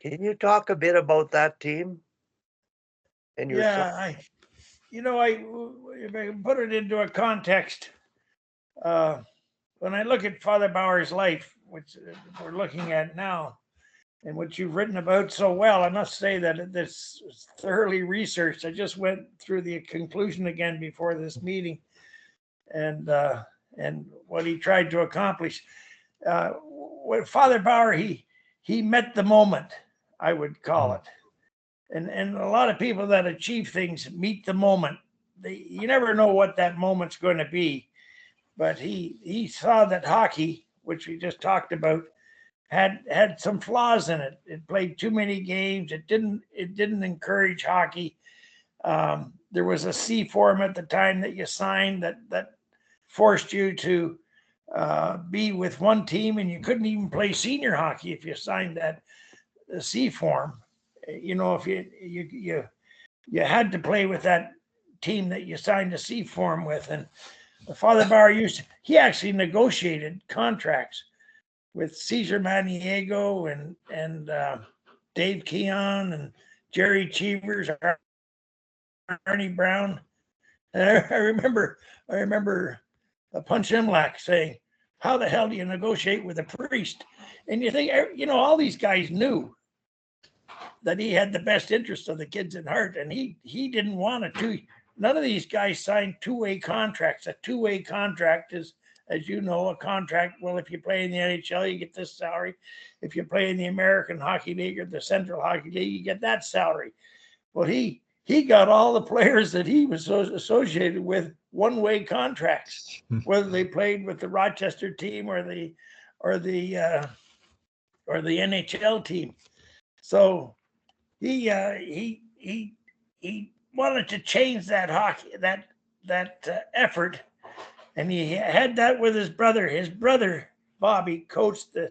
Can you talk a bit about that team and your son? Yeah, if I can put it into a context, uh, when I look at Father Bauer's life, which we're looking at now, and what you've written about so well, I must say that this is thoroughly researched. I just went through the conclusion again before this meeting, and uh, and what he tried to accomplish. With Father Bauer, he met the moment, I would call it, and a lot of people that achieve things meet the moment. You never know what that moment's going to be, but he saw that hockey, which we just talked about, had some flaws in it. It played too many games. It didn't encourage hockey. There was a C form at the time that you signed that forced you to be with one team, and you couldn't even play senior hockey if you signed that C form. If you had to play with that team that you signed a C form with, and Father Bauer he actually negotiated contracts with Cesar Maniego and Dave Keon and Jerry Cheevers, Arnie Brown. And I remember Punch Imlach saying, "How the hell do you negotiate with a priest?" And you think, all these guys knew that he had the best interest of the kids at heart, and he didn't want a two. None of these guys signed two-way contracts. A two-way contract is, as you know, a contract. Well, if you play in the NHL, you get this salary. If you play in the American Hockey League or the Central Hockey League, you get that salary. Well, he got all the players that he was associated with one-way contracts, whether they played with the Rochester team or the NHL team. So he wanted to change that hockey effort, and he had that with his brother. His brother Bobby coached the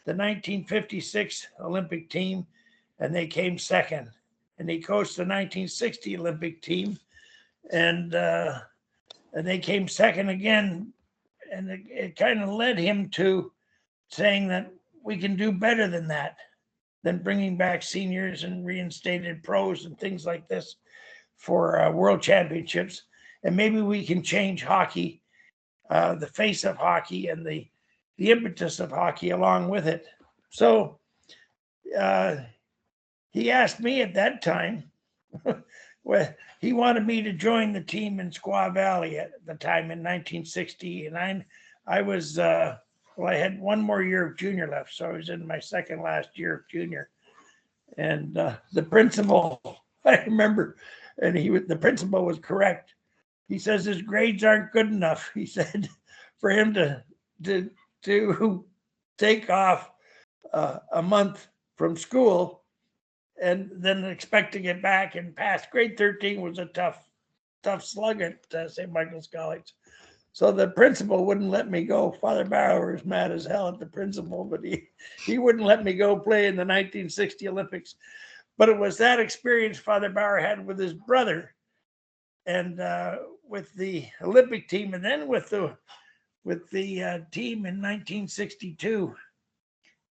1956 Olympic team, and they came second. And he coached the 1960 Olympic team, and they came second again. And it kind of led him to saying that we can do better than that, than bringing back seniors and reinstated pros and things like this for world championships. And maybe we can change hockey, the face of hockey and the impetus of hockey along with it. So he asked me at that time, well, he wanted me to join the team in Squaw Valley at the time in 1960. And I was, I had one more year of junior left. So I was in my second last year of junior. And the principal, I remember, and the principal was correct. He says his grades aren't good enough. He said for him to take off a month from school and then expect to get back and pass. Grade 13 was a tough slug at St. Michael's College. So the principal wouldn't let me go. Father Bauer was mad as hell at the principal, but he wouldn't let me go play in the 1960 Olympics. But it was that experience Father Bauer had with his brother and with the Olympic team, and then with the team in 1962.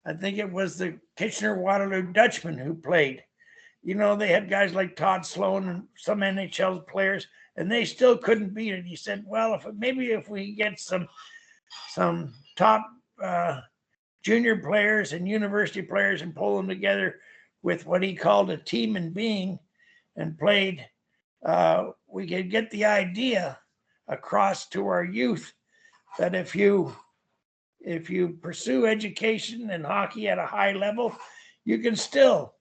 I think it was the Kitchener-Waterloo Dutchmen who played. They had guys like Todd Sloan and some NHL players, and they still couldn't beat it. He said, well, if we get some top junior players and university players and pull them together with what he called a team and being and played, we could get the idea across to our youth that if you pursue education and hockey at a high level, you can still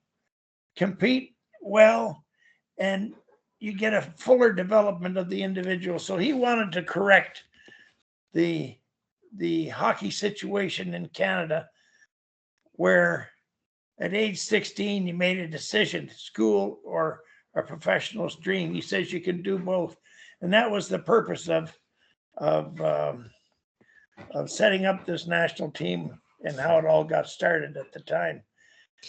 compete well and you get a fuller development of the individual. So he wanted to correct the hockey situation in Canada, where at age 16, you made a decision, school or a professional's dream. He says you can do both. And that was the purpose of setting up this national team and how it all got started at the time.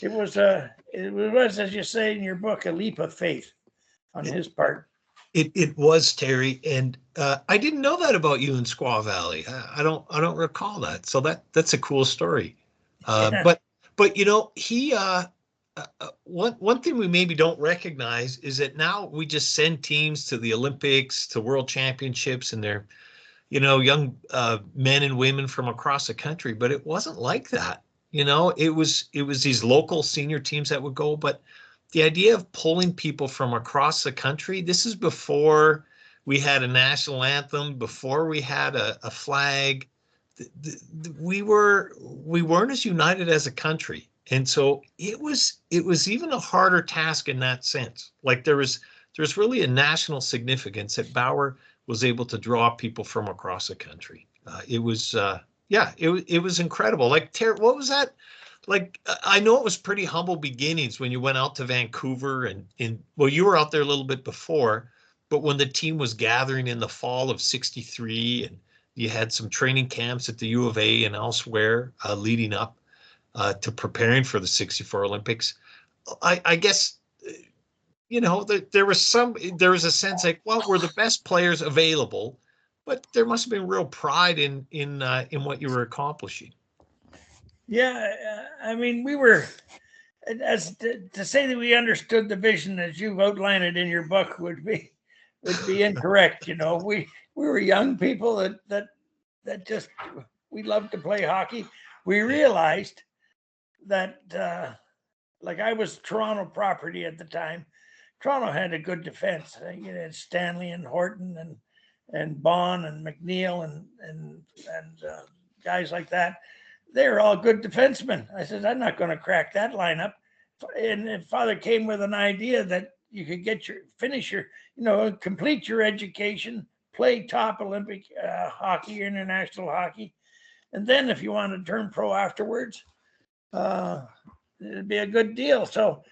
It was, as you say in your book, a leap of faith on his part. It was, Terry, and I didn't know that about you in Squaw Valley. I don't recall that. So that's a cool story. Yeah. But he one thing we maybe don't recognize is that now we just send teams to the Olympics, to World Championships, and they're, young men and women from across the country. But it wasn't like that. It was these local senior teams that would go. But the idea of pulling people from across the country, this is before we had a national anthem, before we had a flag. We weren't as united as a country. And so it was even a harder task in that sense. Like there's really a national significance that Bauer was able to draw people from across the country. It was incredible. Like, what was that? Like, I know it was pretty humble beginnings when you went out to Vancouver well, you were out there a little bit before, but when the team was gathering in the fall of '63 and you had some training camps at the U of A and elsewhere leading up to preparing for the '64 Olympics. I guess, there was a sense like, well, we're the best players available, but there must have been real pride in what you were accomplishing. Yeah, I mean, we were, as to say that we understood the vision as you've outlined it in your book would be incorrect. We were young people that just, we loved to play hockey. We realized that, like, I was Toronto property at the time. Toronto had a good defense. You had Stanley and Horton and Bond and McNeil and guys like that. They're all good defensemen. I said, I'm not going to crack that lineup. And Father came with an idea that you could complete your education, play top Olympic hockey, international hockey. And then if you want to turn pro afterwards, it'd be a good deal. So,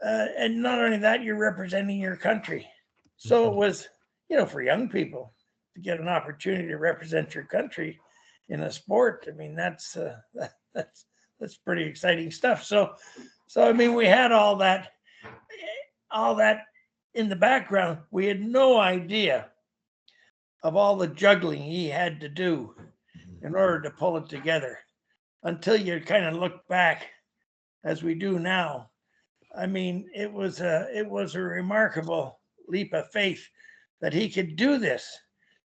and not only that, you're representing your country. So it was, for young people to get an opportunity to represent your country in a sport. I mean, that's pretty exciting stuff. So I mean, we had all that in the background. We had no idea of all the juggling he had to do in order to pull it together until you kind of look back, as we do now. I mean, it was a remarkable leap of faith that he could do this.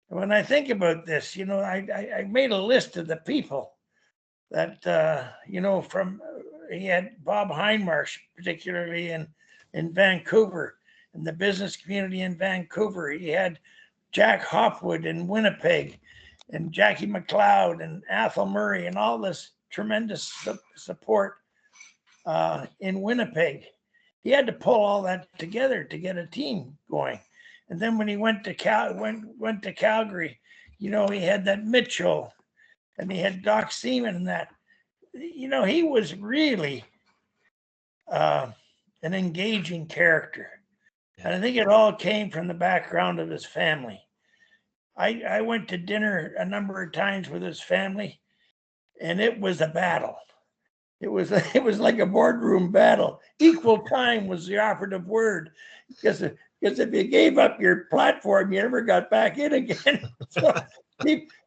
When I think about this, I made a list of the people that, he had Bob Heinmarsh, particularly in Vancouver, in the business community in Vancouver. He had Jack Hopwood in Winnipeg, and Jackie McLeod and Athol Murray, and all this tremendous support in Winnipeg. He had to pull all that together to get a team going. And then when he went to Calgary, he had that Mitchell, and he had Doc Seaman and that. He was really an engaging character. And I think it all came from the background of his family. I went to dinner a number of times with his family, and it was a battle. It was like a boardroom battle. Equal time was the operative word, because if you gave up your platform, you never got back in again. So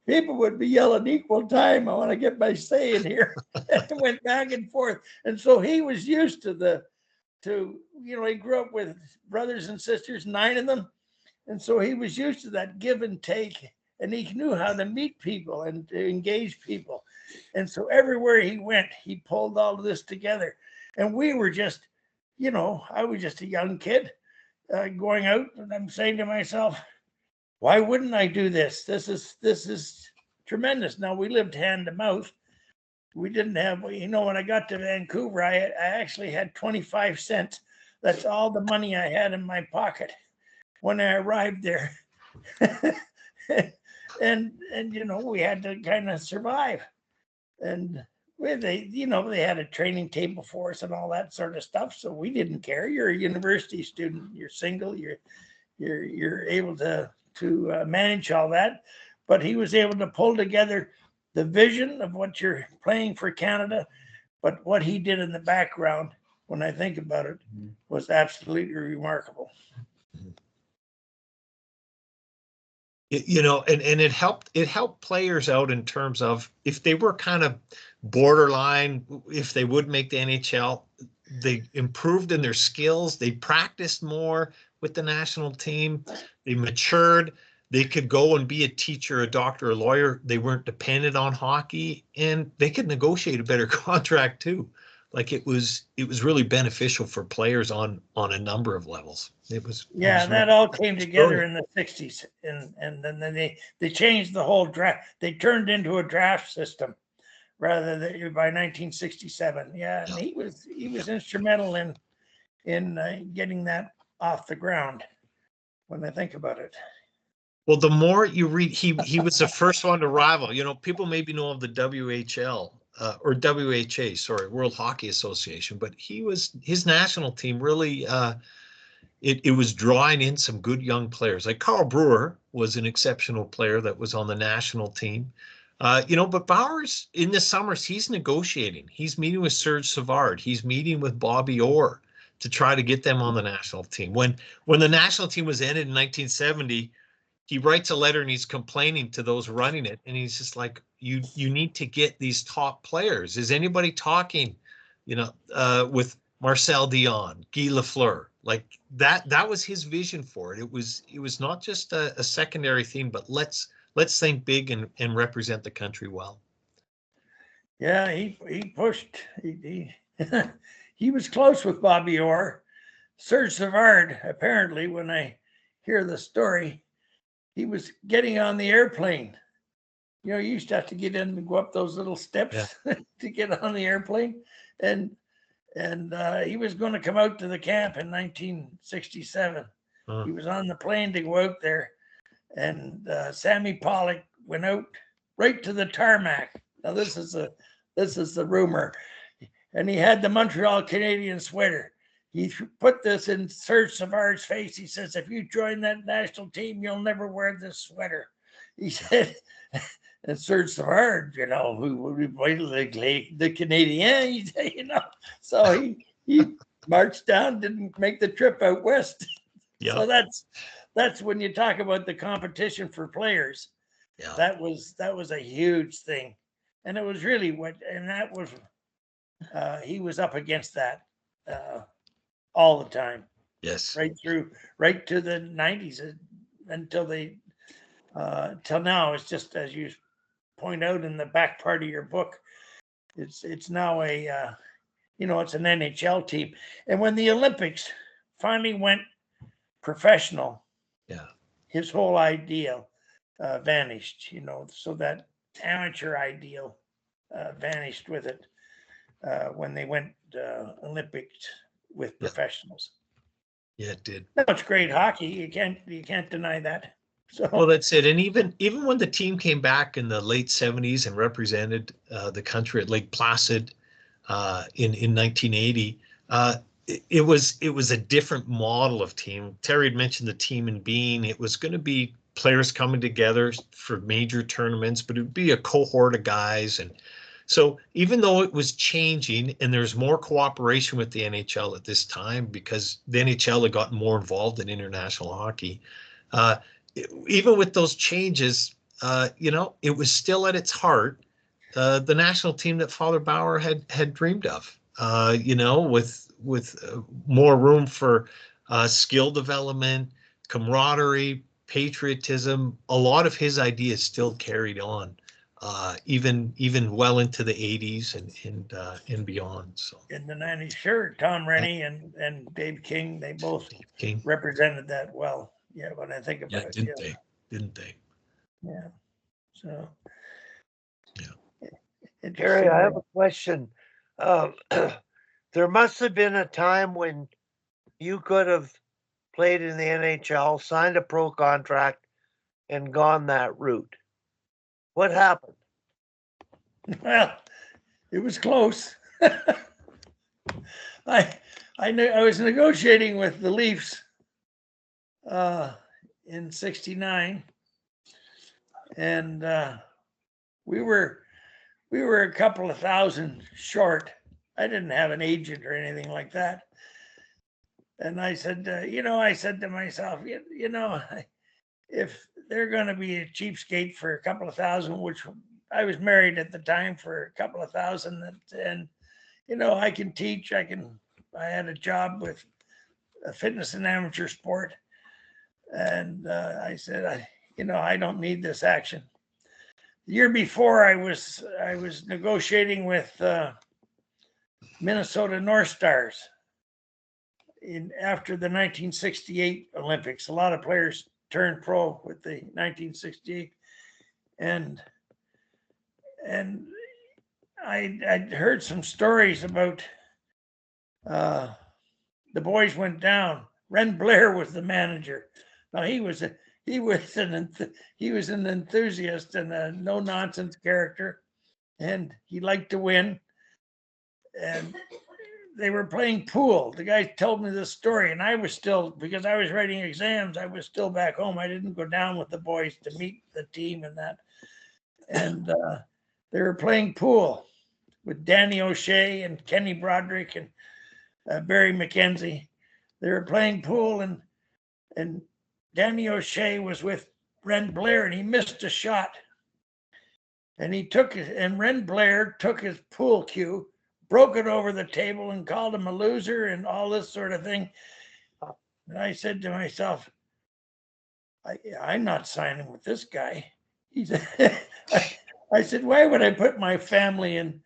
people would be yelling equal time. I want to get my say in here. And it went back and forth. And so he was used to he grew up with brothers and sisters, 9 of them. And so he was used to that give and take, and he knew how to meet people and to engage people. And so everywhere he went, he pulled all of this together. And we were just, I was just a young kid going out, and I'm saying to myself, why wouldn't I do this? This is tremendous. Now, we lived hand to mouth. We didn't have, when I got to Vancouver, I actually had 25 cents. That's all the money I had in my pocket when I arrived there. and we had to kind of survive. And they had a training table for us and all that sort of stuff. So we didn't care. You're a university student. You're single. You're able to manage all that. But he was able to pull together the vision of what you're playing for Canada, but what he did in the background, when I think about it, was absolutely remarkable. And it helped players out in terms of if they were kind of borderline, if they would make the NHL, they improved in their skills. They practiced more with the national team. They matured. They could go and be a teacher, a doctor, a lawyer. They weren't dependent on hockey, and they could negotiate a better contract too. Like it was really beneficial for players on a number of levels. It was that all came together brilliant. in the 60s, and then they changed the whole draft. They turned into a draft system rather than by 1967. Yeah, and he was instrumental in getting that off the ground. When I think about it. Well, the more you read, he was the first one to rival. You know, people maybe know of the WHL or WHA, sorry, World Hockey Association, but his national team really it was drawing in some good young players. Like Carl Brewer was an exceptional player that was on the national team. You know, but Bauer's in the summers, he's negotiating. He's meeting with Serge Savard. He's meeting with Bobby Orr to try to get them on the national team. When the national team was ended in 1970, he writes a letter and he's complaining to those running it, and he's just like, you need to get these top players. Is anybody talking, you know, with Marcel Dion, Guy Lafleur? Like that was his vision for it. It was not just a secondary theme, but let's think big and represent the country well. Yeah, he pushed. He he was close with Bobby Orr. Serge Savard, apparently, when I hear the story, he was getting on the airplane. You know, you used to have to get in and go up those little steps to get on the airplane, and he was going to come out to the camp in 1967. He was on the plane to go out there, and Sammy Pollock went out right to the tarmac. Now this is the rumor, and he had the Montreal Canadian sweater. He put this in Serge Savard's face. He says, "If you join that national team, you'll never wear this sweater." He said, and Serge Savard, you know, who would the Canadian, you know, so he marched down, didn't make the trip out west. Yeah. So that's when you talk about the competition for players. Yeah. That was a huge thing, and it was really that was he was up against that all the time. Yes. Right to the 90s until till now. It's just, as you point out in the back part of your book, it's now a it's an NHL team. And when the Olympics finally went professional, his whole ideal vanished, you know, so that amateur ideal vanished with it when they went Olympics with professionals. Yeah, it did. No, it's great hockey. You can't deny that. So. Well, that's it. And even when the team came back in the late 70s and represented the country at Lake Placid in 1980, it was a different model of team. Terry had mentioned the team in being. It was going to be players coming together for major tournaments, but it would be a cohort of guys. And so even though it was changing and there's more cooperation with the NHL at this time because the NHL had gotten more involved in international hockey, even with those changes, it was still at its heart the national team that Father Bauer had dreamed of. With more room for skill development, camaraderie, patriotism. A lot of his ideas still carried on, even well into the 80s and beyond. So in the 90s, sure, Tom Rennie and Dave King, they both represented that well. Yeah, when I think about it, didn't they? Yeah. So. Yeah. Terry, I have a question. There must have been a time when you could have played in the NHL, signed a pro contract, and gone that route. What happened? Well, it was close. I was negotiating with the Leafs in '69, and we were a couple of thousand short. I didn't have an agent or anything like that. And I said, I said to myself, if they're going to be a cheapskate for a couple of thousand, which I was married at the time for a couple of thousand, and I can teach, I can I had a job with fitness and amateur sport, and I said, I don't need this action. The year before, I was negotiating with Minnesota North Stars after the 1968 Olympics. A lot of players turned pro with the 1968, and I'd heard some stories about the boys went down. Ren Blair was the manager. Now he was an enthusiast and a no nonsense character, and he liked to win. And they were playing pool. The guy told me this story, and I was still, because I was writing exams, I was still back home. I didn't go down with the boys to meet the team and that. And they were playing pool with Danny O'Shea and Kenny Broderick and Barry McKenzie. They were playing pool, and Danny O'Shea was with Ren Blair, and he missed a shot. And Ren Blair took his pool cue, broke it over the table, and called him a loser and all this sort of thing. And I said to myself, I'm not signing with this guy. He said, I said, why would I put my family and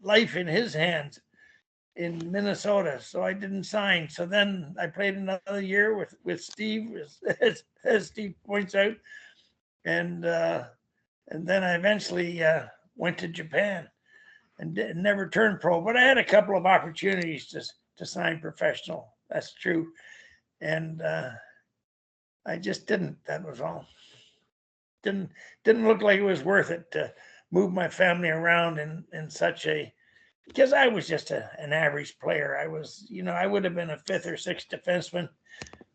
life in his hands in Minnesota? So I didn't sign. So then I played another year with Steve, as Steve points out, and then I eventually went to Japan and never turned pro. But I had a couple of opportunities to sign professional. That's true, and I just didn't. That was all. Didn't look like it was worth it to move my family around in such a, because I was just an average player. I was, I would have been a fifth or sixth defenseman,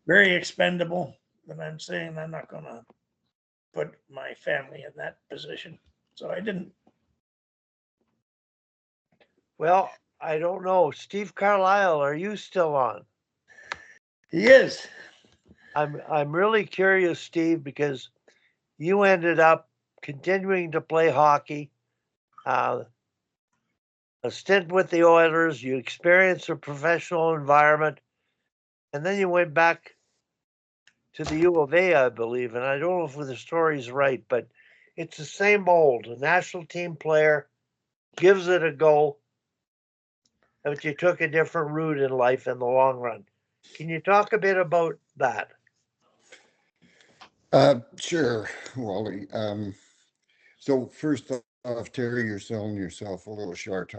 very expendable. But I'm saying I'm not going to put my family in that position. So I didn't. Well, I don't know. Steve Carlisle, are you still on? He is. I'm really curious, Steve, because you ended up continuing to play hockey, a stint with the Oilers, you experienced a professional environment, and then you went back to the U of A, I believe. And I don't know if the story's right, but it's the same old. A national team player gives it a go, but you took a different route in life in the long run. Can you talk a bit about that? Sure, Wally. So first off, Terry, you're selling yourself a little short.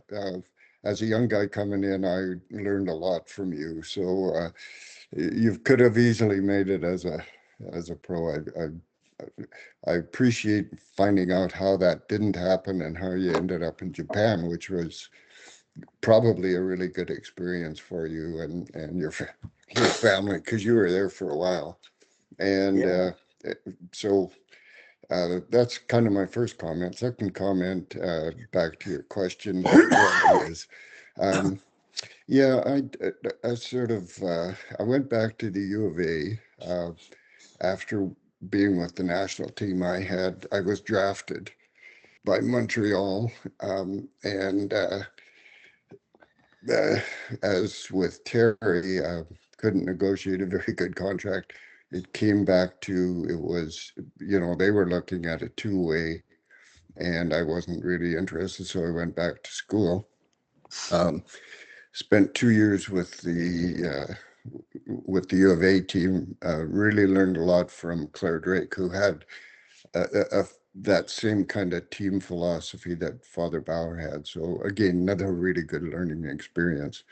As a young guy coming in, I learned a lot from you. So you could have easily made it as a pro. I appreciate finding out how that didn't happen and how you ended up in Japan, which was probably a really good experience for you and your family, because you were there for a while. And so that's kind of my first comment. Second comment, back to your question, is, yeah, I sort of, I went back to the U of A after being with the national team. I was drafted by Montreal, and as with Terry, couldn't negotiate a very good contract. It came back to, it was, they were looking at a two-way, and I wasn't really interested, so I went back to school. Spent 2 years with the U of A team. Really learned a lot from Claire Drake, who had that same kind of team philosophy that Father Bauer had. So again, another really good learning experience.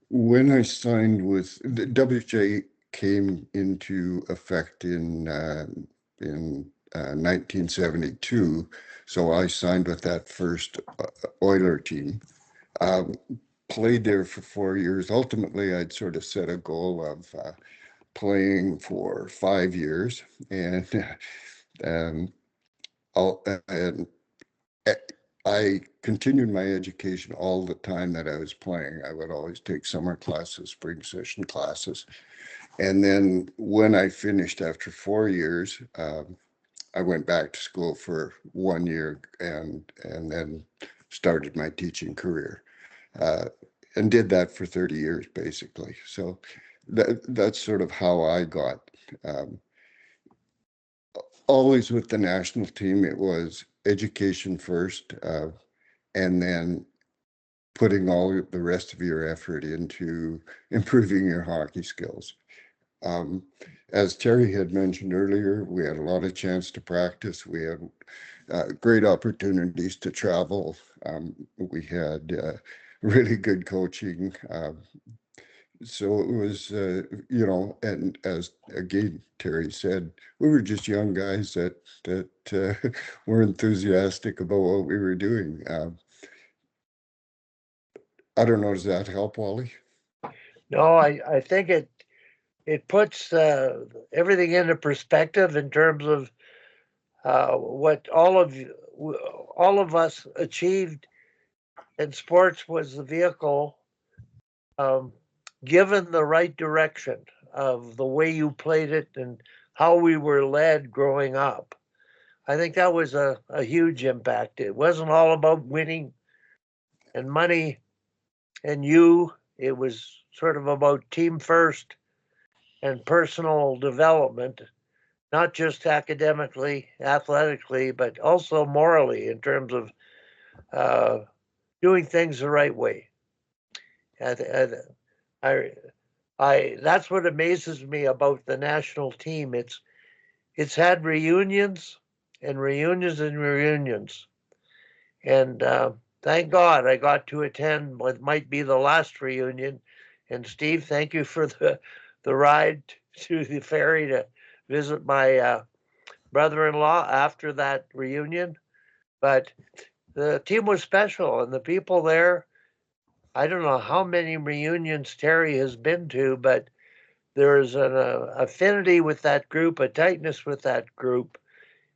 When I signed with the WJ, came into effect in 1972, so I signed with that first Oiler team. Played there for 4 years. Ultimately, I'd sort of set a goal of playing for 5 years, and and I continued my education all the time that I was playing. I would always take summer classes, spring session classes. And then when I finished after 4 years, I went back to school for 1 year and then started my teaching career, uh, and did that for 30 years basically. So that's sort of how I got. Um, Always with the national team, it was education first, and then putting all the rest of your effort into improving your hockey skills. Um, as Terry had mentioned earlier, we had a lot of chance to practice. We had great opportunities to travel. We had really good coaching. So it was, and as again Terry said, we were just young guys that were enthusiastic about what we were doing. I don't know, does that help, Wally? No, I think it puts everything into perspective in terms of what all of us achieved in sports was the vehicle, um, given the right direction of the way you played it and how we were led growing up. I think that was a huge impact. It wasn't all about winning and money and you. It was sort of about team first and personal development, not just academically, athletically, but also morally in terms of uh, doing things the right way. And I, that's what amazes me about the national team. It's had reunions and reunions and reunions, and thank God I got to attend what might be the last reunion. And Steve, thank you for the ride to the ferry to visit my brother-in-law after that reunion. But the team was special, and the people there. I don't know how many reunions Terry has been to, but there's an affinity with that group, a tightness with that group,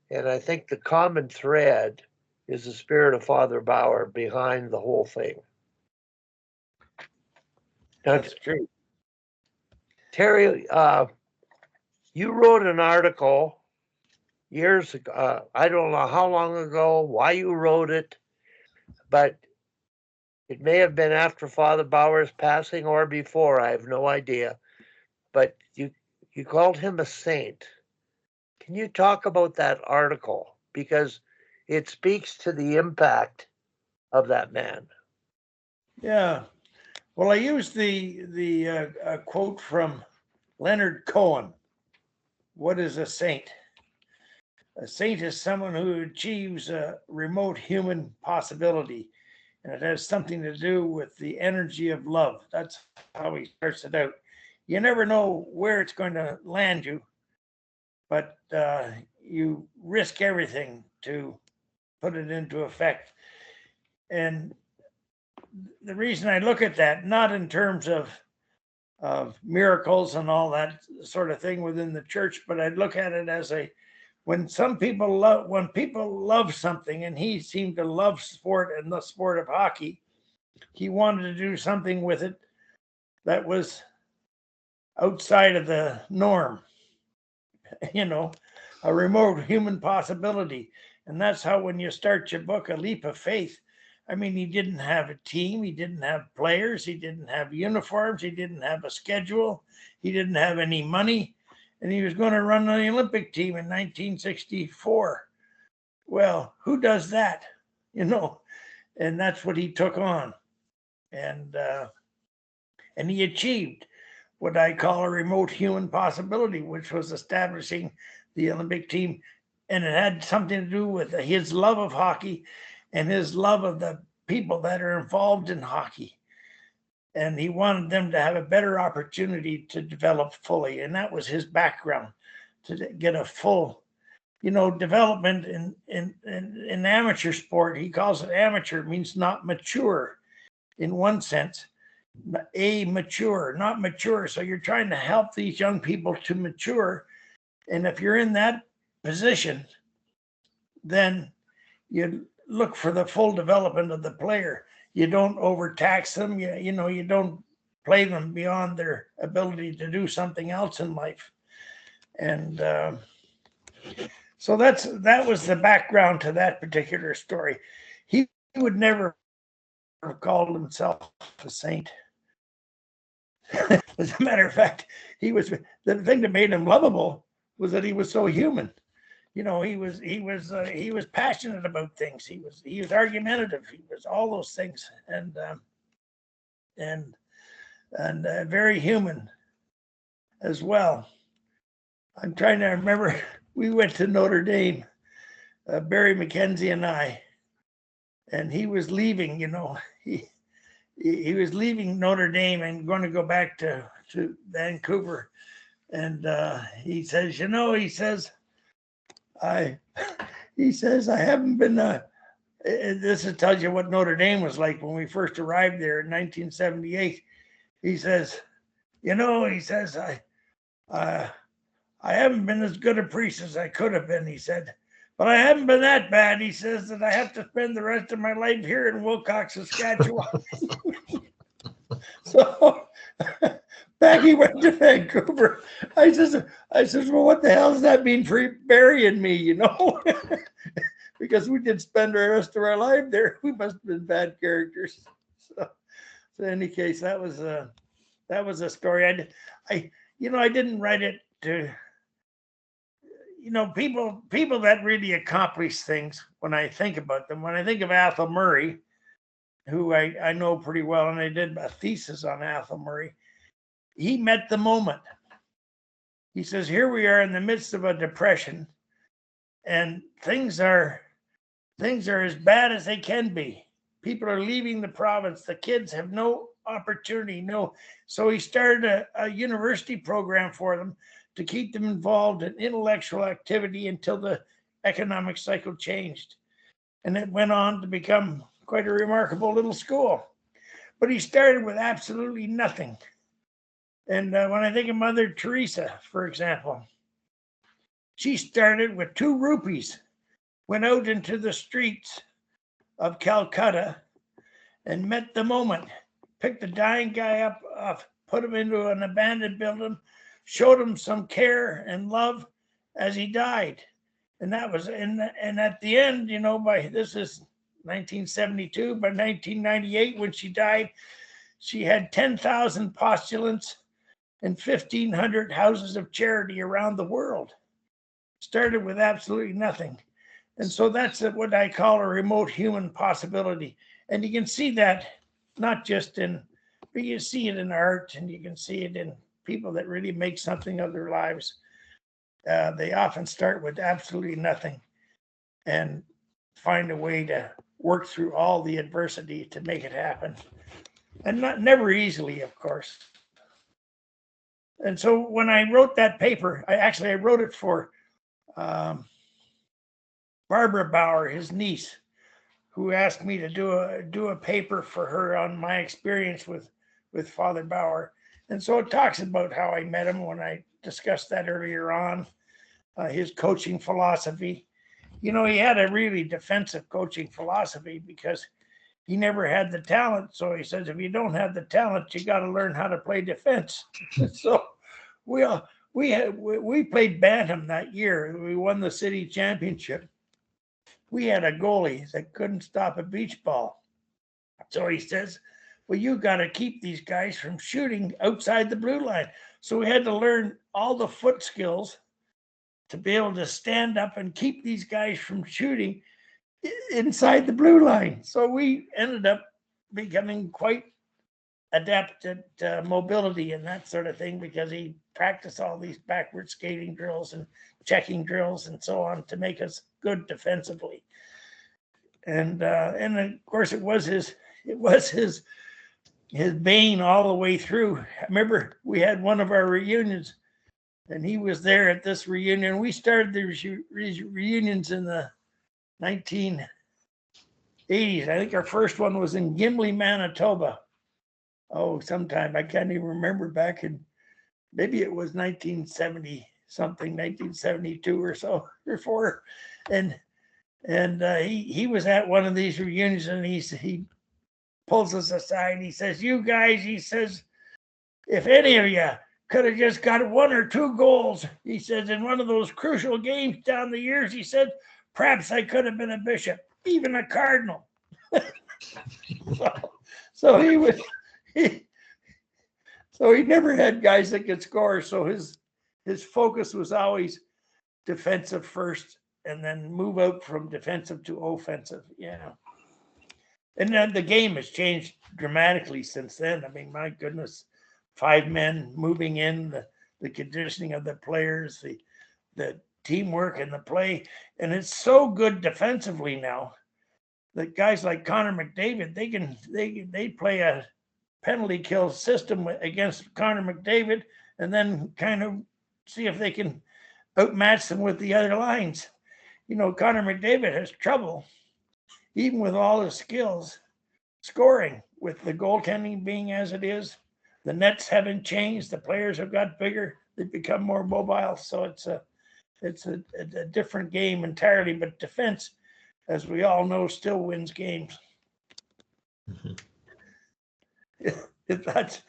and I think the common thread is the spirit of Father Bauer behind the whole thing. Now, That's true. Terry, you wrote an article years ago. I don't know how long ago, why you wrote it, but it may have been after Father Bauer's passing or before. I have no idea. But you called him a saint. Can you talk about that article? Because it speaks to the impact of that man. Yeah. Well, I used the quote from Leonard Cohen. What is a saint? A saint is someone who achieves a remote human possibility, and it has something to do with the energy of love. That's how he starts it out. You never know where it's going to land you, but you risk everything to put it into effect. And the reason I look at that, not in terms of miracles and all that sort of thing within the church, but I look at it as when people love something, and he seemed to love sport and the sport of hockey, he wanted to do something with it that was outside of the norm, you know, a remote human possibility. And that's how, when you start your book, A Leap of Faith, I mean, he didn't have a team, he didn't have players, he didn't have uniforms, he didn't have a schedule, he didn't have any money, and he was going to run the Olympic team in 1964. Well, who does that? You know, and that's what he took on, and he achieved what I call a remote human possibility, which was establishing the Olympic team. And it had something to do with his love of hockey and his love of the people that are involved in hockey. And he wanted them to have a better opportunity to develop fully. And that was his background, to get a full, development in amateur sport. He calls it amateur, it means not mature in one sense. Mature, not mature. So you're trying to help these young people to mature. And if you're in that position, then you look for the full development of the player. You don't overtax them. You don't play them beyond their ability to do something else in life. And so that was the background to that particular story. He would never have called himself a saint. As a matter of fact, the thing that made him lovable was that he was so human. You know, he was passionate about things. He was argumentative. He was all those things, and very human as well. I'm trying to remember. We went to Notre Dame, Barry McKenzie and I, and he was leaving. You know, he was leaving Notre Dame and going to go back to Vancouver, and he says, you know, he says I haven't been. This tells you what Notre Dame was like when we first arrived there in 1978. He says, you know, he says I haven't been as good a priest as I could have been. He said, but I haven't been that bad. He says that I have to spend the rest of my life here in Wilcox, Saskatchewan. So back he went to Vancouver. I says, well, what the hell does that mean for burying me? You know, because we did spend the rest of our life there. We must have been bad characters. So in any case, that was a story. I didn't write it to. You know, people that really accomplish things, when I think about them, when I think of Athol Murray, who I know pretty well, and I did a thesis on Athol Murray, he met the moment. He says, here we are in the midst of a depression, and things are as bad as they can be. People are leaving the province. The kids have no opportunity, so he started a university program for them to keep them involved in intellectual activity until the economic cycle changed. And it went on to become quite a remarkable little school. But he started with absolutely nothing. And when I think of Mother Teresa, for example, she started with 2 rupees, went out into the streets of Calcutta and met the moment, picked a dying guy up, put him into an abandoned building, showed him some care and love as he died. And that was, and at the end, you know, this is 1972, by 1998, when she died, she had 10,000 postulants and 1,500 houses of charity around the world. Started with absolutely nothing. And so that's what I call a remote human possibility. And you can see that not just but you see it in art, and you can see it in people that really make something of their lives. They often start with absolutely nothing and find a way to work through all the adversity to make it happen. And never easily, of course. And so when I wrote that paper, I wrote it for Barbara Bauer, his niece, who asked me to do a paper for her on my experience with Father Bauer. And so it talks about how I met him, when I discussed that earlier on, his coaching philosophy. You know, he had a really defensive coaching philosophy because he never had the talent. So he says, if you don't have the talent, you got to learn how to play defense. So we played Bantam that year. We won the city championship. We had a goalie that couldn't stop a beach ball. So he says, well, you got to keep these guys from shooting outside the blue line. So we had to learn all the foot skills to be able to stand up and keep these guys from shooting inside the blue line. So we ended up becoming quite adept at mobility and that sort of thing, because he practiced all these backward skating drills and checking drills and so on to make us good defensively. And of course it was his bane all the way through. I remember we had one of our reunions, and he was there at this reunion. We started the reunions in the 1980s. I think our first one was in Gimli, Manitoba. Oh, sometime, I can't even remember, back in, maybe it was 1970 something, 1972 or so, or 4. And he was at one of these reunions, and he pulls us aside and he says, you guys, he says, if any of you could have just got 1 or 2 goals, he says, in one of those crucial games down the years, he said, perhaps I could have been a bishop, even a cardinal. So he was he so he never had guys that could score. So his focus was always defensive first, and then move out from defensive to offensive. Yeah. And then the game has changed dramatically since then. I mean, my goodness, 5 men moving in, the conditioning of the players, the teamwork and the play. And it's so good defensively now that guys like Connor McDavid, they play a penalty kill system against Connor McDavid and then kind of see if they can outmatch them with the other lines. You know, Connor McDavid has trouble, even with all his skills, scoring with the goaltending being as it is. The nets haven't changed. The players have got bigger. They've become more mobile. So it's a different game entirely. But defense, as we all know, still wins games. Mhm. That's,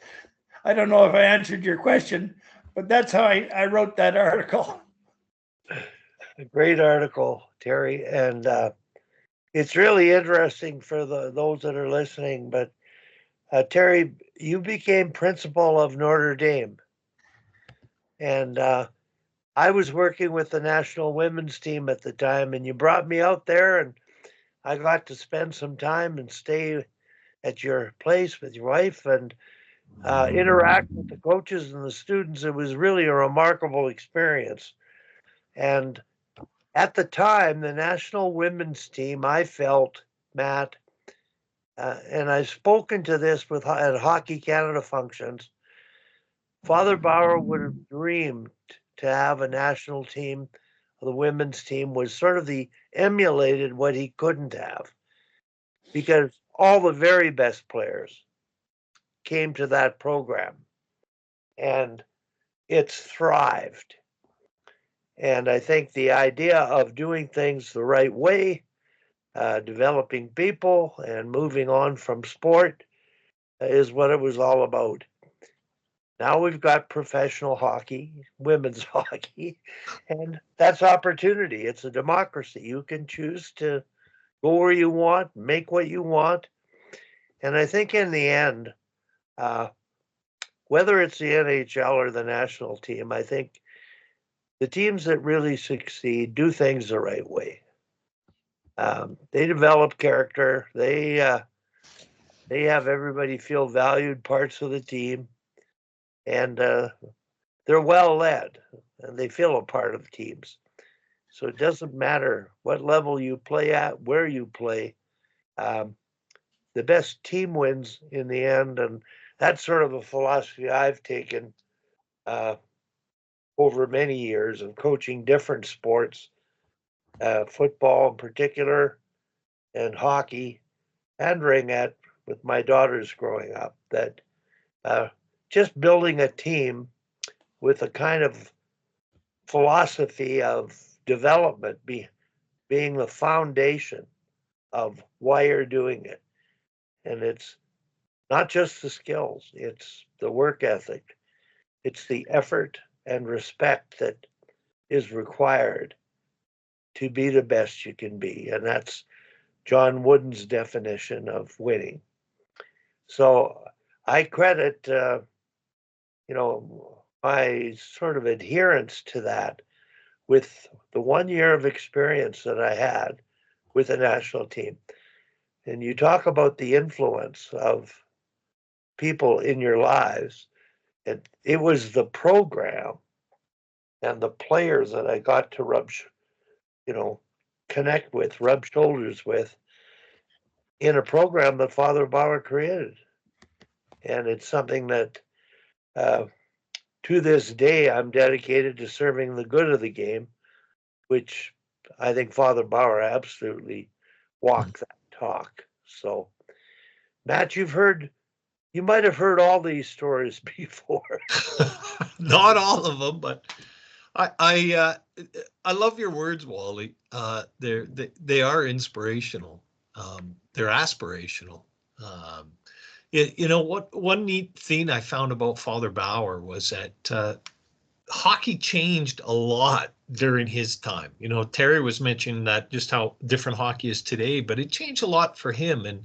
I don't know if I answered your question, but that's how I wrote that article. A great article, Terry, and it's really interesting for those that are listening. But Terry, you became principal of Notre Dame, and I was working with the national women's team at the time, and you brought me out there, and I got to spend some time and stay at your place with your wife and interact with the coaches and the students. It was really a remarkable experience. And at the time, the national women's team, I felt, Matt, and I've spoken to this at Hockey Canada functions, Father Bauer would have dreamed to have a national team. The women's team was sort of the emulated what he couldn't have, because all the very best players came to that program and it's thrived. And I think the idea of doing things the right way, developing people and moving on from sport is what it was all about. Now we've got professional hockey, women's hockey, and that's opportunity. It's a democracy. You can choose to go where you want, make what you want. And I think in the end, whether it's the NHL or the national team, I think the teams that really succeed do things the right way. They develop character. They have everybody feel valued parts of the team, and they're well led, and they feel a part of teams. So it doesn't matter what level you play at, where you play. The best team wins in the end, and that's sort of a philosophy I've taken over many years of coaching different sports, football in particular, and hockey, and ringette with my daughters growing up. That just building a team with a kind of philosophy of development being the foundation of why you're doing it. And it's not just the skills, it's the work ethic, it's the effort and respect that is required to be the best you can be. And that's John Wooden's definition of winning. So I credit, my sort of adherence to that with the 1 year of experience that I had with the national team. And you talk about the influence of people in your lives. And it was the program and the players that I got to connect with, rub shoulders with in a program that Father Bauer created. And it's something that to this day I'm dedicated to serving the good of the game, which I think Father Bauer absolutely walked that talk. So, Matt, you might have heard all these stories before. Not all of them, but I love your words, Wally. They are inspirational. They're aspirational. What one neat thing I found about Father Bauer was that hockey changed a lot during his time. You know, Terry was mentioning that just how different hockey is today, but it changed a lot for him. And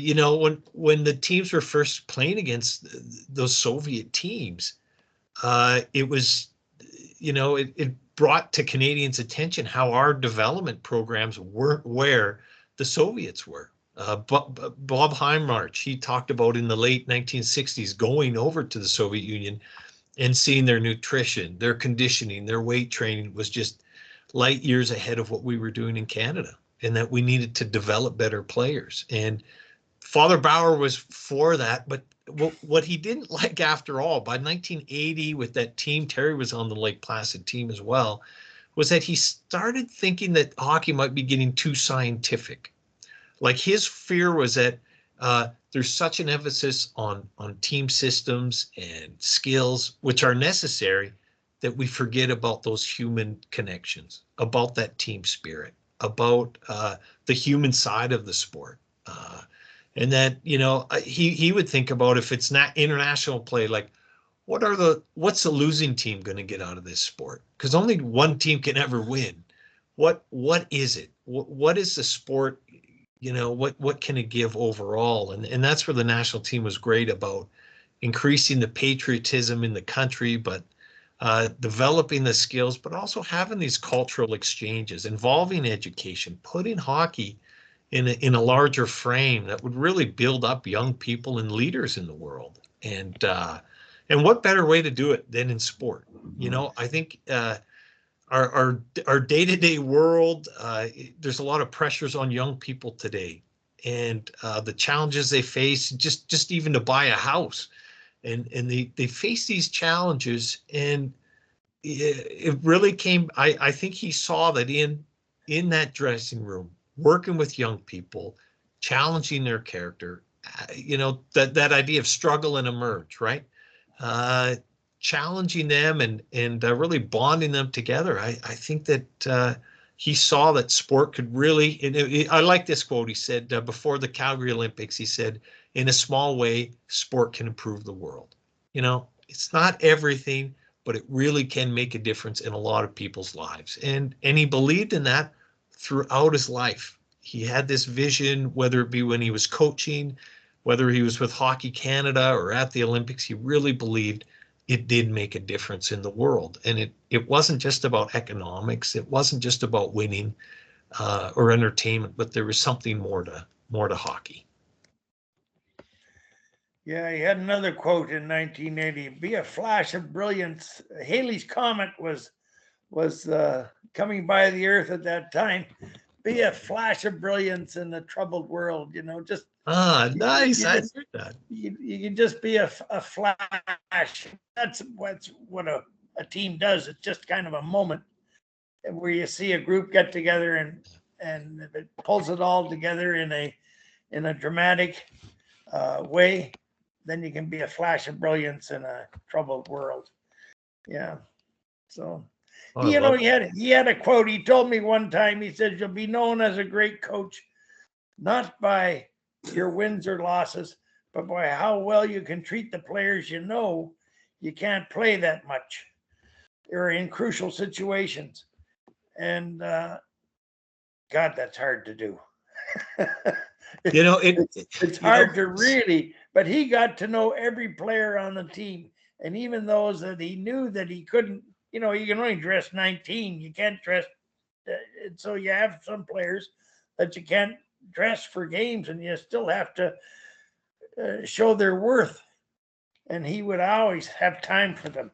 you know, when the teams were first playing against those Soviet teams, it was, you know, it brought to Canadians' attention how our development programs weren't where the Soviets were. Bob Heimarch, he talked about in the late 1960s going over to the Soviet Union and seeing their nutrition, their conditioning, their weight training was just light years ahead of what we were doing in Canada, and that we needed to develop better players. And Father Bauer was for that, but what he didn't like after all, by 1980 with that team, Terry was on the Lake Placid team as well, was that he started thinking that hockey might be getting too scientific. Like his fear was that there's such an emphasis on team systems and skills, which are necessary, that we forget about those human connections, about that team spirit, about the human side of the sport. And that, you know, he would think about, if it's not international play, like what's the losing team going to get out of this sport? Because only one team can ever win. What is it? What is the sport? You know, what can it give overall? And that's where the national team was great about increasing the patriotism in the country, but developing the skills, but also having these cultural exchanges, involving education, putting hockey in a larger frame that would really build up young people and leaders in the world. And what better way to do it than in sport? You know, I think our day-to-day world, there's a lot of pressures on young people today, and the challenges they face, just even to buy a house, and they face these challenges, and it really came. I think he saw that in that dressing room, working with young people, challenging their character, you know, that idea of struggle and emerge, right? Challenging them and really bonding them together. I think that he saw that sport could really, and I like this quote. He said, before the Calgary Olympics, he said, in a small way, sport can improve the world. You know, it's not everything, but it really can make a difference in a lot of people's lives. And he believed in that throughout his life. He had this vision, whether it be when he was coaching, whether he was with Hockey Canada or at the Olympics, he really believed it did make a difference in the world. And it wasn't just about economics. It wasn't just about winning or entertainment, but there was something more to hockey. Yeah, he had another quote in 1980: "Be a flash of brilliance." Halley's Comet was coming by the Earth at that time. Be a flash of brilliance in the troubled world. You know, just nice. I heard that. You can just be a flash. That's what a team does. It's just kind of a moment where you see a group get together, and if it pulls it all together in a dramatic way, then you can be a flash of brilliance in a troubled world. Yeah. So, you know, he had a quote. He told me one time, he said, "You'll be known as a great coach, not by your wins or losses, but by how well you can treat the players you know you can't play that much or in crucial situations." And God, that's hard to do. You know, it's hard to really, but he got to know every player on the team, and even those that he knew that he couldn't, you know, you can only dress 19. You can't dress. So you have some players that you can't dress for games, and you still have to show their worth. And he would always have time for them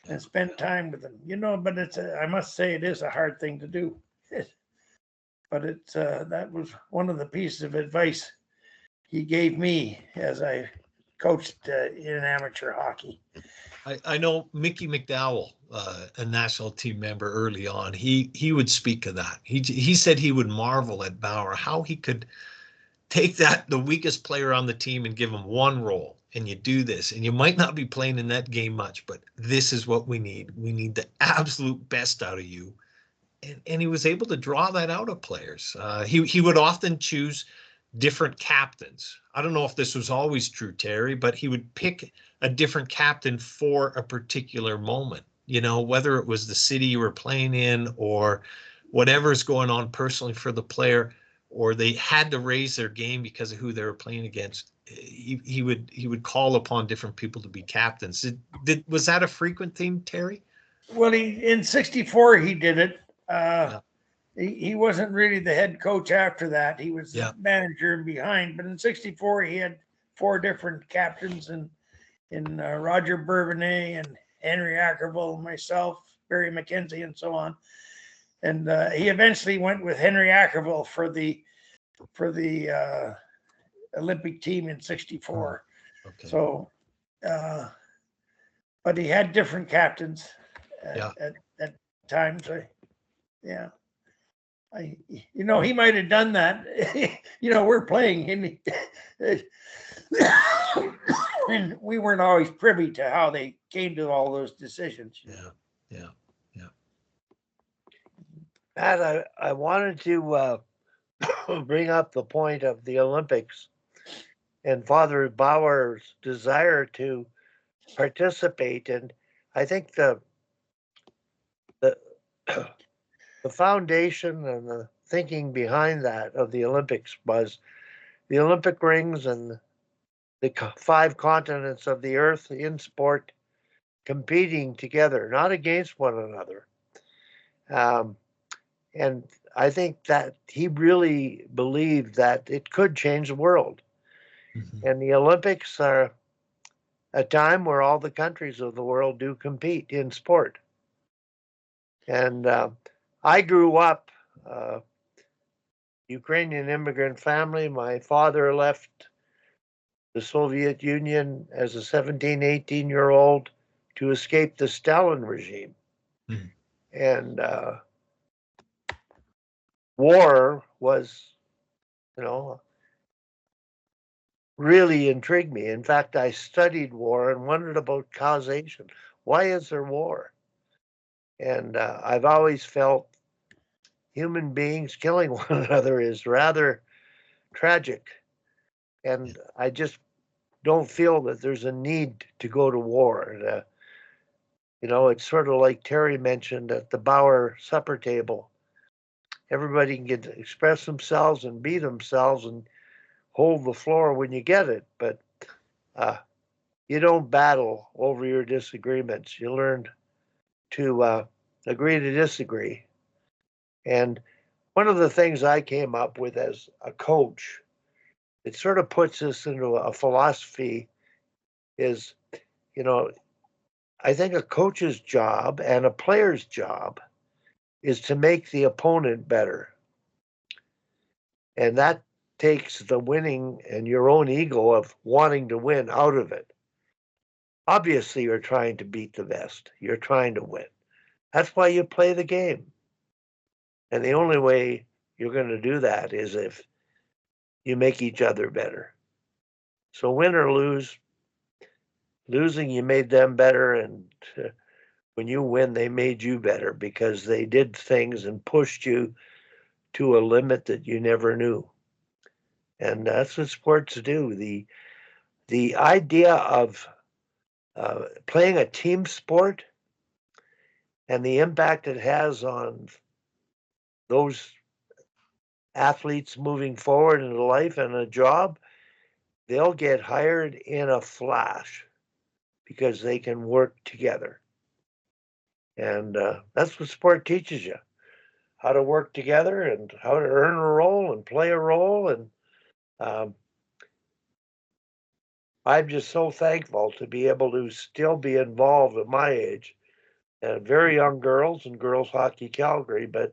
and spend time with them, you know. But I must say, it is a hard thing to do. But that was one of the pieces of advice he gave me as I coached in amateur hockey. I know Mickey McDowell, a national team member early on, he would speak of that. He said he would marvel at Bauer, how he could take the weakest player on the team and give him one role. And you do this, and you might not be playing in that game much, but this is what we need. We need the absolute best out of you. And he was able to draw that out of players. He would often choose different captains. I don't know if this was always true, Terry, but he would pick a different captain for a particular moment. you know, whether it was the city you were playing in or whatever's going on personally for the player, or they had to raise their game because of who they were playing against. He would call upon different people to be captains. Was that a frequent theme, Terry? Well, in '64 he did it. Yeah. He wasn't really the head coach after that. He was Yeah. the manager and behind. But in '64 he had 4 different captains, and in Roger Bourbonnais and Henry Ackerville, myself, Barry McKenzie, and so on. And he eventually went with Henry Ackerville for the Olympic team in '64. Okay. So, but he had different captains at times. Yeah. He might have done that. We're playing and and we weren't always privy to how they came to all those decisions. Yeah. Matt, I wanted to bring up the point of the Olympics and Father Bauer's desire to participate. And I think the foundation and the thinking behind that of the Olympics was the Olympic rings and the 5 continents of the earth in sport competing together, not against one another. And I think that he really believed that it could change the world. Mm-hmm. And the Olympics are a time where all the countries of the world do compete in sport. And I grew up Ukrainian immigrant family. My father left the Soviet Union as a 17, 18-year-old to escape the Stalin regime. Mm-hmm. And war was, really intrigued me. In fact, I studied war and wondered about causation. Why is there war? And I've always felt human beings killing one another is rather tragic. And I just don't feel that there's a need to go to war. And, it's sort of like Terry mentioned at the Bauer supper table. Everybody can get to express themselves and be themselves and hold the floor when you get it. But you don't battle over your disagreements. You learn to agree to disagree. And one of the things I came up with as a coach, it sort of puts us into a philosophy is, I think a coach's job and a player's job is to make the opponent better. And that takes the winning and your own ego of wanting to win out of it. Obviously, you're trying to beat the best. You're trying to win. That's why you play the game. And the only way you're going to do that is if you make each other better. So win or lose, losing, you made them better. And when you win, they made you better because they did things and pushed you to a limit that you never knew. And that's what sports do. The idea of playing a team sport and the impact it has on those athletes moving forward in life and a job, they'll get hired in a flash because they can work together. And that's what sport teaches you, how to work together and how to earn a role and play a role. And I'm just so thankful to be able to still be involved at my age and very young girls and girls hockey Calgary. But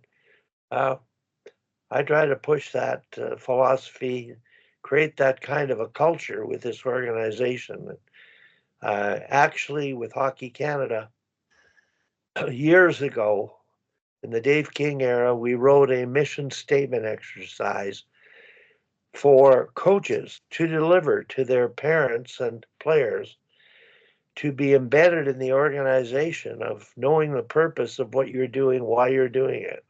I try to push that philosophy, create that kind of a culture with this organization. Actually, with Hockey Canada, years ago, in the Dave King era, we wrote a mission statement exercise for coaches to deliver to their parents and players to be embedded in the organization of knowing the purpose of what you're doing, why you're doing it,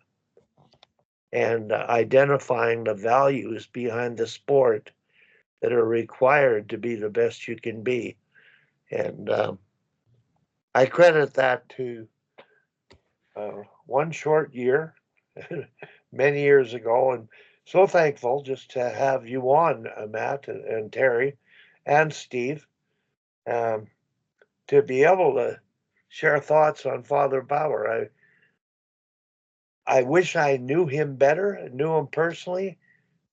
and identifying the values behind the sport that are required to be the best you can be. And I credit that to one short year, many years ago, and so thankful just to have you on, Matt and Terry and Steve, um, to be able to share thoughts on Father Bauer. I wish I knew him better, knew him personally.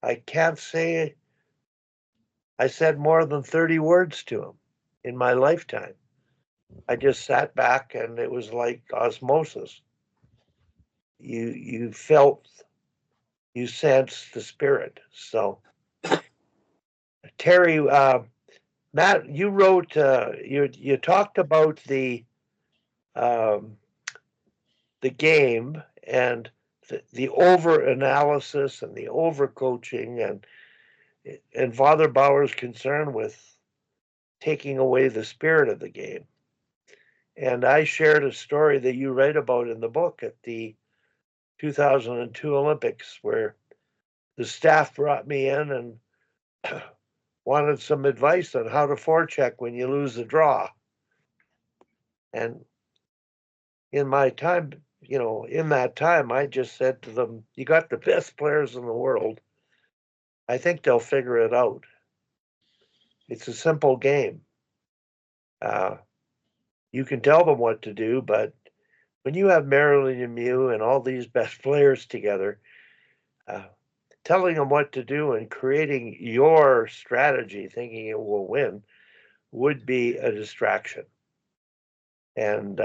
I can't say I said more than 30 words to him in my lifetime. I just sat back and it was like osmosis. You felt, you sensed the spirit. So Terry, Matt, you wrote, you talked about um, the game and the over analysis and the over coaching and Father Bauer's concern with taking away the spirit of the game. And I shared a story that you write about in the book at the 2002 Olympics, where the staff brought me in and wanted some advice on how to forecheck when you lose the draw. And in my time, in that time, I just said to them, "You got the best players in the world. I think they'll figure it out. It's a simple game. Uh, you can tell them what to do, but when you have Marilyn Lemieux and all these best players together, uh, telling them what to do and creating your strategy, thinking it will win, would be a distraction." And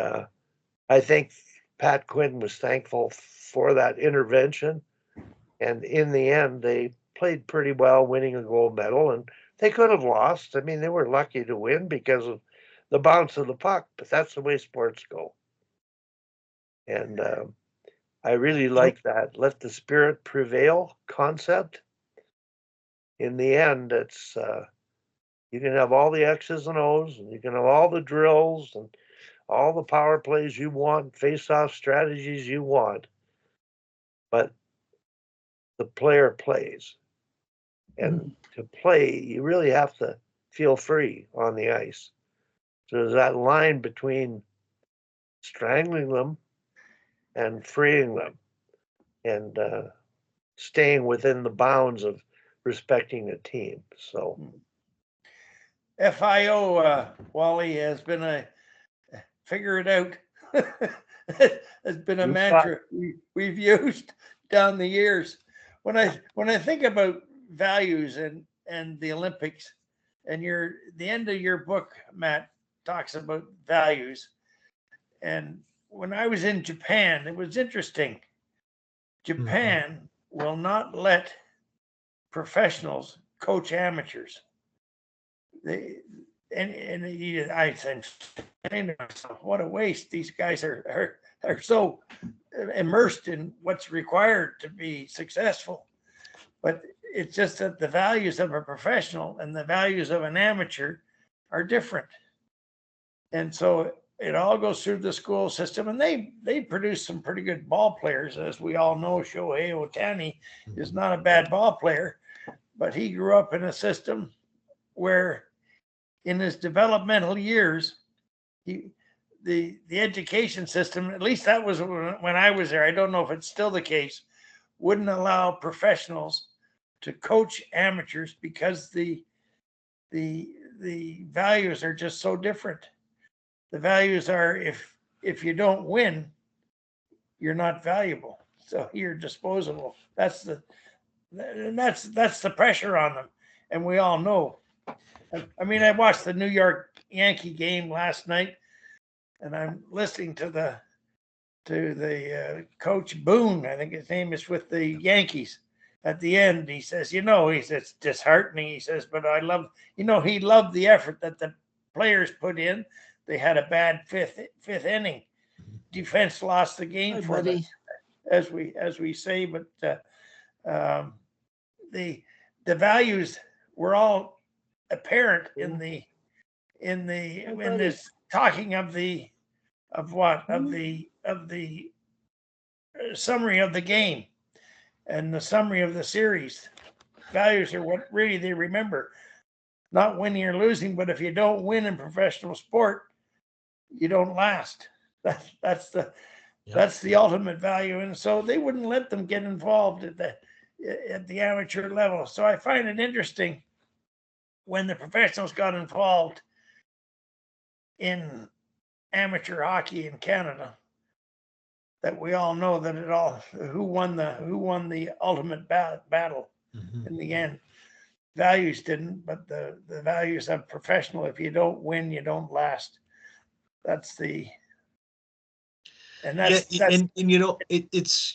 I think Pat Quinn was thankful for that intervention. And in the end, they played pretty well, winning a gold medal. And they could have lost. I mean, they were lucky to win because of the bounce of the puck, but that's the way sports go. And I really like that. Let the spirit prevail concept. In the end, it's you can have all the X's and O's, and you can have all the drills and all the power plays you want, face-off strategies you want, but the player plays. And to play, you really have to feel free on the ice. So there's that line between strangling them and freeing them and staying within the bounds of respecting a team. So FIO, Wally, has been a figure it out. Has been a mantra we've used down the years. When I think about values and the Olympics, and the end of your book, Matt, talks about values. And when I was in Japan, it was interesting. Japan will not let professionals coach amateurs. I think, what a waste. These guys are so immersed in what's required to be successful. But it's just that the values of a professional and the values of an amateur are different. And so it all goes through the school system, and they produce some pretty good ball players. As we all know, Shohei Ohtani is not a bad ball player, but he grew up in a system where in his developmental years, the education system, at least that was when I was there, I don't know if it's still the case, wouldn't allow professionals to coach amateurs because the values are just so different. The values are if you don't win, you're not valuable, so you're disposable. That's the pressure on them, and we all know. I mean, I watched the New York Yankee game last night, and I'm listening to the coach Boone, I think his name is, with the Yankees. At the end, he says, he says, it's disheartening. He says, but I love, he loved the effort that the players put in. They had a bad fifth inning. Defense lost the game for them, as we say. But the values were all apparent in this talking of the summary of the game and the summary of the series. Values are what really they remember, not winning or losing. But if you don't win in professional sport, you don't last. That's Yeah. That's the ultimate value. And so they wouldn't let them get involved at the amateur level. So I find it interesting when the professionals got involved in amateur hockey in Canada, that we all know that it all who won the ultimate battle Mhm. in the end. Values didn't, but the values of professional. If you don't win, you don't last. That's the and Yeah, that's and you know,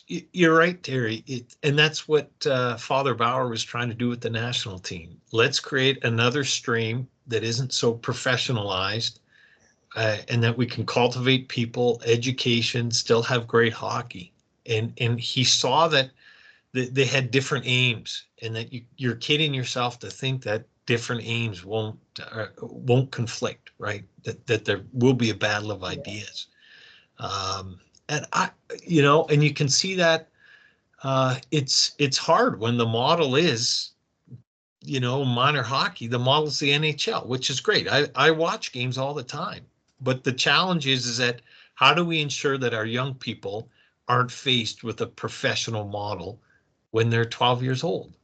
you're right, Terry. And that's what Father Bauer was trying to do with the national team. Let's create another stream that isn't so professionalized, and that we can cultivate people, education, still have great hockey. And he saw that they had different aims, and that you're kidding yourself to think that different aims won't conflict, right? That there will be a battle of ideas. And and you can see that it's hard when the model is, minor hockey. The model's the NHL, which is great. I watch games all the time, but the challenge is that how do we ensure that our young people aren't faced with a professional model when they're 12 years old?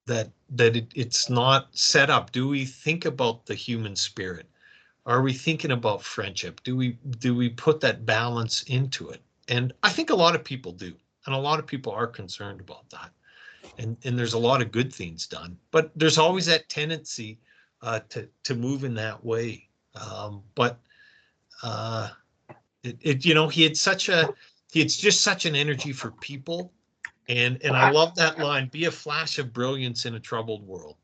It's not set up. Do we think about the human spirit? Are we thinking about friendship? Do we put that balance into it? And I think a lot of people do, and a lot of people are concerned about that. And there's a lot of good things done, but there's always that tendency to move in that way. But he had just such an energy for people, and I love that line: "Be a flash of brilliance in a troubled world."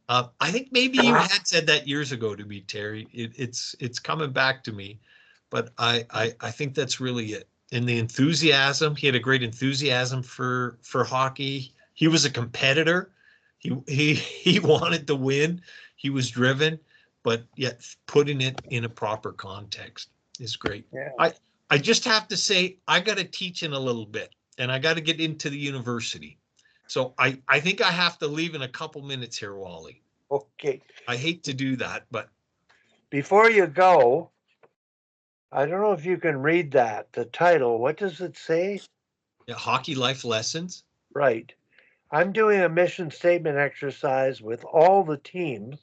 I think maybe you had said that years ago to me, Terry. It's coming back to me, but I think that's really it. And the enthusiasm, he had a great enthusiasm for hockey. He was a competitor. He wanted to win. He was driven, but yet putting it in a proper context is great. yeah. I just have to say, I got to teach in a little bit, and I got to get into the university. So I think I have to leave in a couple minutes here, Wally. Okay. I hate to do that, but Before you go, I don't know if you can read that. The title, what does it say? yeah, hockey life lessons. Right. I'm doing a mission statement exercise with all the teams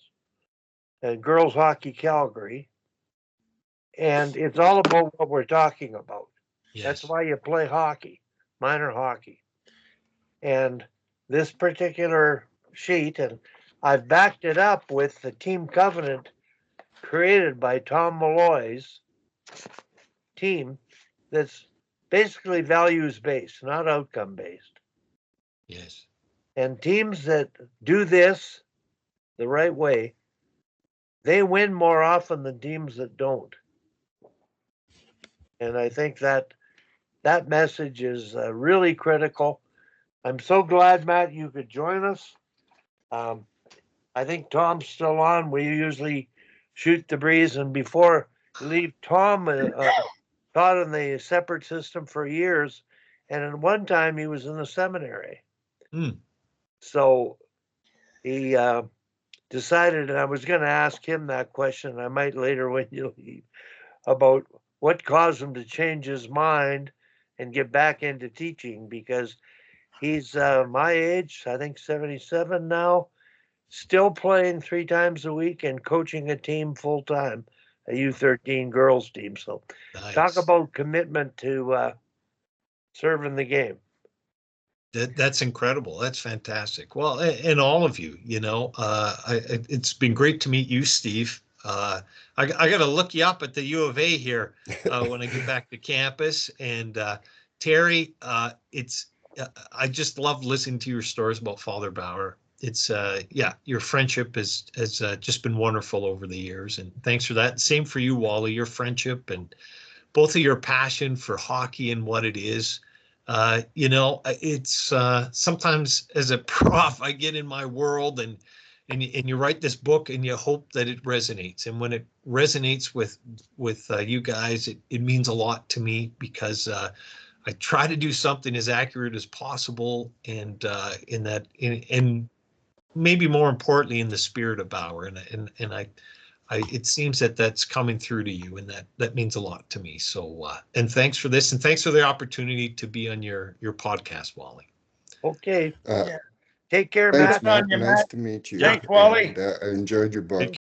at Girls Hockey Calgary, and it's all about what we're talking about. That's Yes. why you play hockey, minor hockey. And this particular sheet, and I've backed it up with the team covenant created by Tom Malloy's team that's basically values based, not outcome based. Yes. And teams that do this the right way, they win more often than teams that don't. And I think that message is really critical. I'm so glad, Matt, you could join us. Um, I think Tom's still on. We usually shoot the breeze, and before you leave, Tom taught in the separate system for years, and at one time he was in the seminary. Hmm. So he decided, and I was going to ask him that question. I might later when you leave about what caused him to change his mind and get back into teaching because he's my age, I think 77 now, still playing 3 times a week and coaching a team full time, a U13 girls team. So talk Nice. about commitment to serving the game. That's incredible. That's fantastic. Well, and all of you, it's been great to meet you, Steve. I got to look you up at the U of A here when I get back to campus. And Terry, I just love listening to your stories about Father Bauer. It's your friendship has just been wonderful over the years, and thanks for that. Same for you, Wally. Your friendship and both of your passion for hockey and what it is. It's sometimes as a prof, I get in my world and you write this book and you hope that it resonates. And when it resonates with you guys, it means a lot to me because I try to do something as accurate as possible and and maybe more importantly in the spirit of Bauer. And it seems that that's coming through to you, and that means a lot to me. So, and thanks for this, and thanks for the opportunity to be on your podcast, Wally. Okay, Uh, Yeah. take care, Thanks, Matt. on Matt. you, Nice Matt. to meet you. Thanks, Wally. And I enjoyed your book.